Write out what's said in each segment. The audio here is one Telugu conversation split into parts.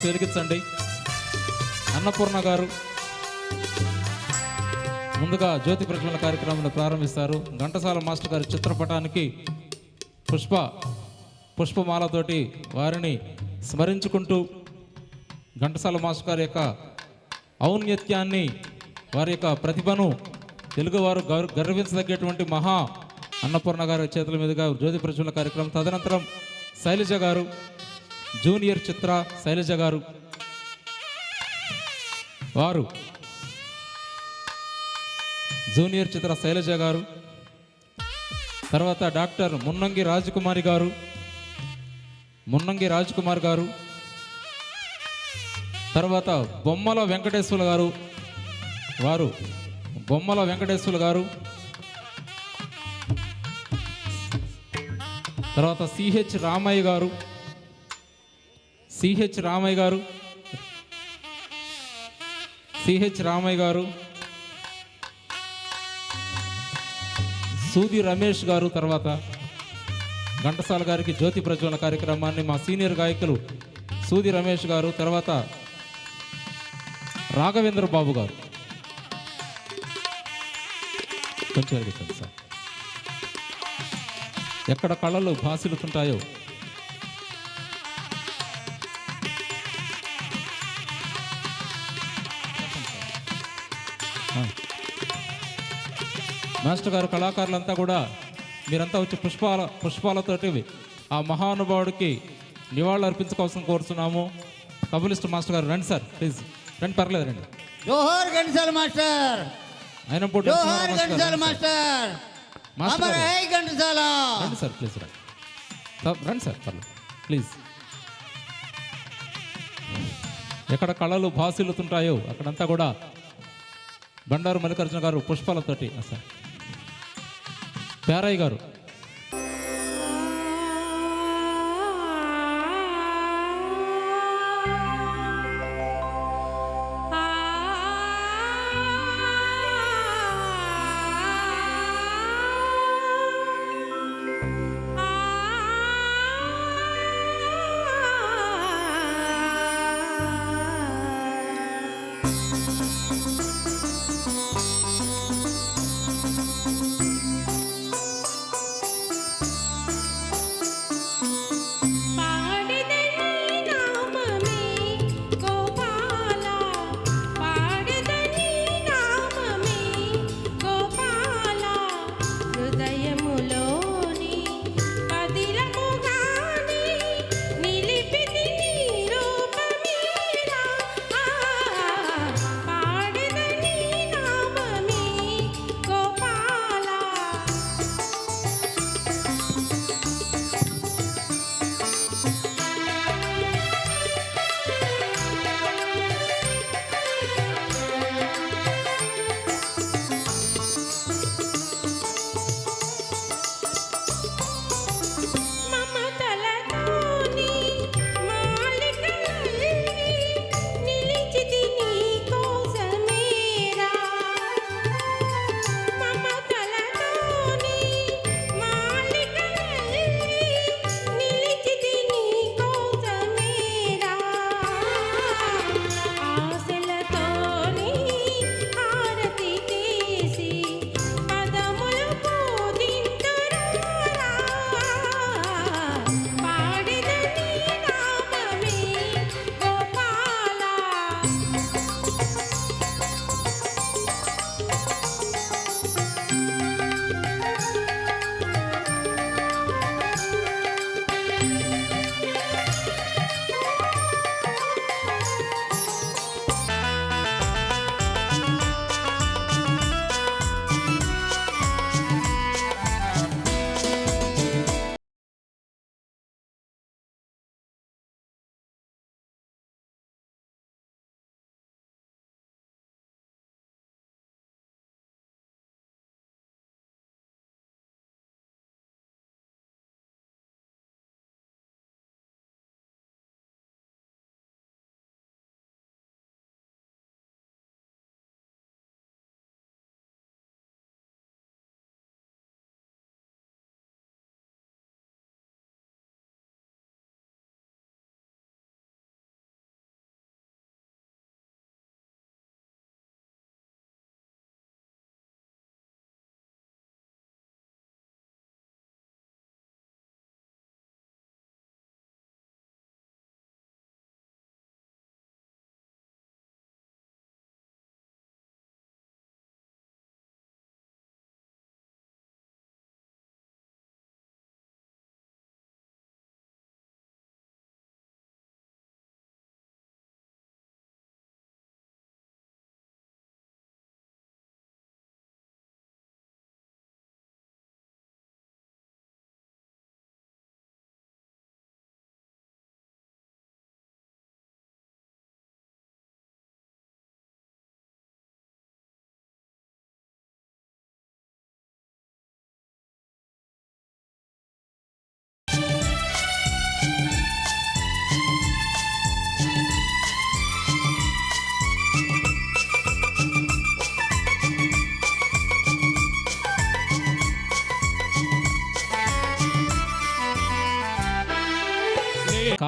వెలిగించండి. అన్నపూర్ణ గారు ముందుగా జ్యోతి ప్రజ్వలన కార్యక్రమాన్ని ప్రారంభిస్తారు. ఘంటసాల మాస్టర్ గారి చిత్రపటానికి పుష్పమాలతోటి వారిని స్మరించుకుంటూ ఘంటసాల మాస్టర్ గారి యొక్క ఔన్నత్యాన్ని, వారి యొక్క ప్రతిభను తెలుగువారు గర్వించదగ్గటువంటి మహా అన్నపూర్ణ గారి చేతుల మీదుగా జ్యోతి ప్రజ్వలన కార్యక్రమం. తదనంతరం శైలజ గారు, జూనియర్ చిత్ర శైలజ గారు, వారు జూనియర్ చిత్ర శైలజ గారు, తర్వాత డాక్టర్ మున్నంగి రాజకుమారి గారు, తర్వాత బొమ్మల వెంకటేశ్వర గారు, వారు బొమ్మల వెంకటేశ్వర గారు, తర్వాత సిహెచ్ రామయ్య గారు, సూది రమేష్ గారు, తర్వాత ఘంటసాల గారికి జ్యోతి ప్రజ్వలన కార్యక్రమాన్ని మా సీనియర్ గాయకులు సూది రమేష్ గారు, తర్వాత రాఘవేంద్ర బాబు గారు. కొంచెం అడిగించండి సార్. ఎక్కడ కళలు భాసిల్లుతుంటాయో మాస్టర్ గారు, కళాకారులంతా కూడా మీరంతా వచ్చి పుష్పాలతోటి ఆ మహానుభావుడికి నివాళులు అర్పించుకోవాల్సిన కోరుతున్నాము. కబులిస్ట్ మాస్టర్ గారు రండి సార్, ప్లీజ్ రండి, పర్లేదు రండి. జోహార్ ఘంటసాల మాస్టర్, ఆయన పోటీ జోహార్ ఘంటసాల మాస్టర్, మాస్టర్ అమర్ హై ఘంటసాల. రండి సార్, ప్లీజ్ రండి సార్, పర్లేదు ప్లీజ్. ఎక్కడ కళలు భాసిల్లుతుంటాయో అక్కడంతా కూడా బండారు మల్లికార్జున గారు పుష్పాలతోటి సార్. ప్యారయ్య గారు,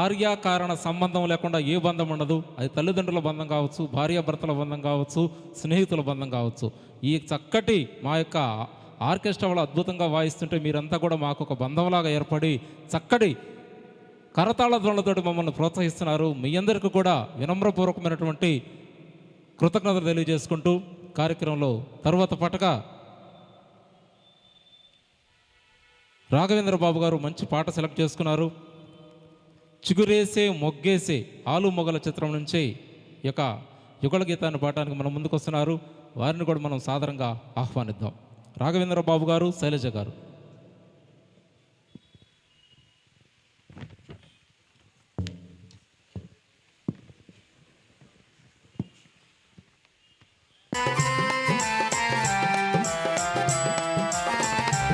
కార్యకారణ సంబంధం లేకుండా ఏ బంధం ఉండదు. అది తల్లిదండ్రుల బంధం కావచ్చు, భార్యాభర్తల బంధం కావచ్చు, స్నేహితుల బంధం కావచ్చు. ఈ చక్కటి మా యొక్క ఆర్కెస్ట్రా వాళ్ళు అద్భుతంగా వాయిస్తుంటే మీరంతా కూడా మాకు ఒక బంధంలాగా ఏర్పడి చక్కటి కరతాళ ధ్వనులతోటి మమ్మల్ని ప్రోత్సహిస్తున్నారు. మీ అందరికీ కూడా వినమ్రపూర్వకమైనటువంటి కృతజ్ఞతలు తెలియజేసుకుంటూ కార్యక్రమంలో తరువాత పటగా రాఘవేంద్ర బాబు గారు మంచి పాట సెలెక్ట్ చేసుకున్నారు. చిగురేసే మొగ్గేసే ఆలు మొగల చిత్రం నుంచి ఈ యొక్క యుగళ గీతాన్ని పాడడానికి మనం ముందుకు వస్తున్నారు. వారిని కూడా మనం సాదరంగా ఆహ్వానిద్దాం. రాఘవేంద్ర బాబు గారు, శైలజ గారు.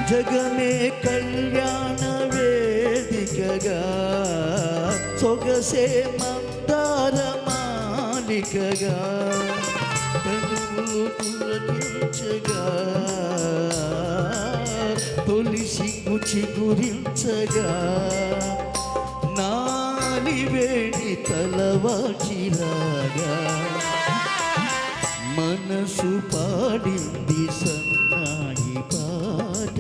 జగమే కళ్యాణ వేదికగా సొగసే మందార మాలికగా తనువు పులకించగా తొలి సిగ్గు చిగురించగా నాలివేణి తలవాచిలాగా మనసు పాడింది సన్నాయి పాట.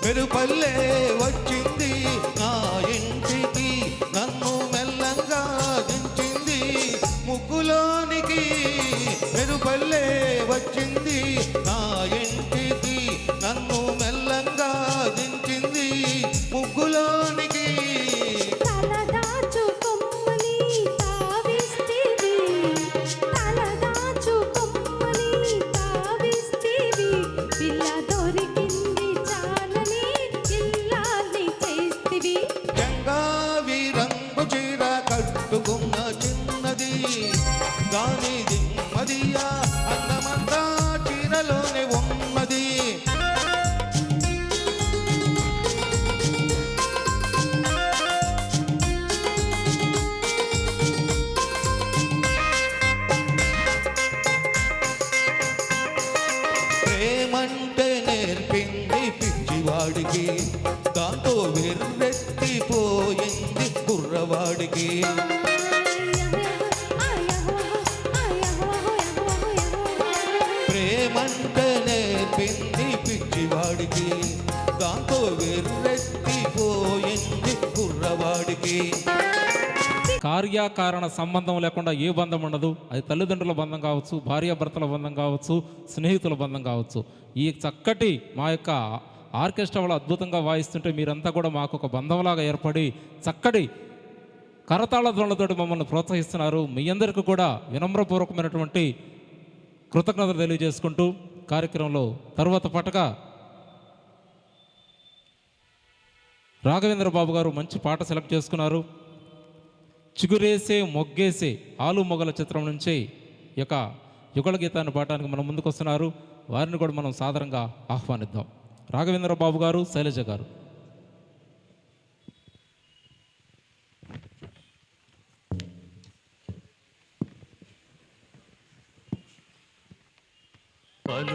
మెరుపల్లే వచ్చింది నా ఇంటికి, నన్ను మెల్లంగా దించింది ముగ్గులోనికి. మెరుపల్లే వచ్చింది నా ఇంటికి, నన్ను మెల్లంగా దించింది ముగ్గులోనికి. కట్టుకున్న చిన్నది గాని దిమ్మదియా అన్నమంతా చీరలోనే ఉన్నది. ప్రేమంటే నేర్పింది పిచ్చివాడికి, దాంతో వెర్రెత్తిపోయింది కుర్రవాడికి. ప్రేమంటే నేర్పింది పిచ్చివాడికి, దాంతో వెర్రెత్తిపోయింది కుర్రవాడికి. కార్యకారణ సంబంధం లేకుండా ఏ బంధం ఉండదు. అది తల్లిదండ్రుల బంధం కావచ్చు, భార్యాభర్తల బంధం కావచ్చు, స్నేహితుల బంధం కావచ్చు. ఈ చక్కటి మా యొక్క ఆర్కెస్ట్రా వాళ్ళు అద్భుతంగా వాయిస్తుంటే మీరంతా కూడా మాకు ఒక బంధంలాగా ఏర్పడి చక్కటి కరతాళ ధ్వనులతోటి మమ్మల్ని ప్రోత్సహిస్తున్నారు. మీ అందరికీ కూడా వినమ్రపూర్వకమైనటువంటి కృతజ్ఞతలు తెలియజేసుకుంటూ కార్యక్రమంలో తరువాత పటగా రాఘవేంద్ర బాబు గారు మంచి పాట సెలెక్ట్ చేసుకున్నారు. చిగురేసే మొగ్గేసే ఆలు మొగల చిత్రం నుంచి ఈ యొక్క యుగళ గీతాన్ని పాడడానికి మనం ముందుకు వస్తున్నారు. వారిని కూడా మనం సాదరంగా ఆహ్వానిద్దాం. రాఘవేంద్ర బాబు గారు, శైలజ గారు. కలు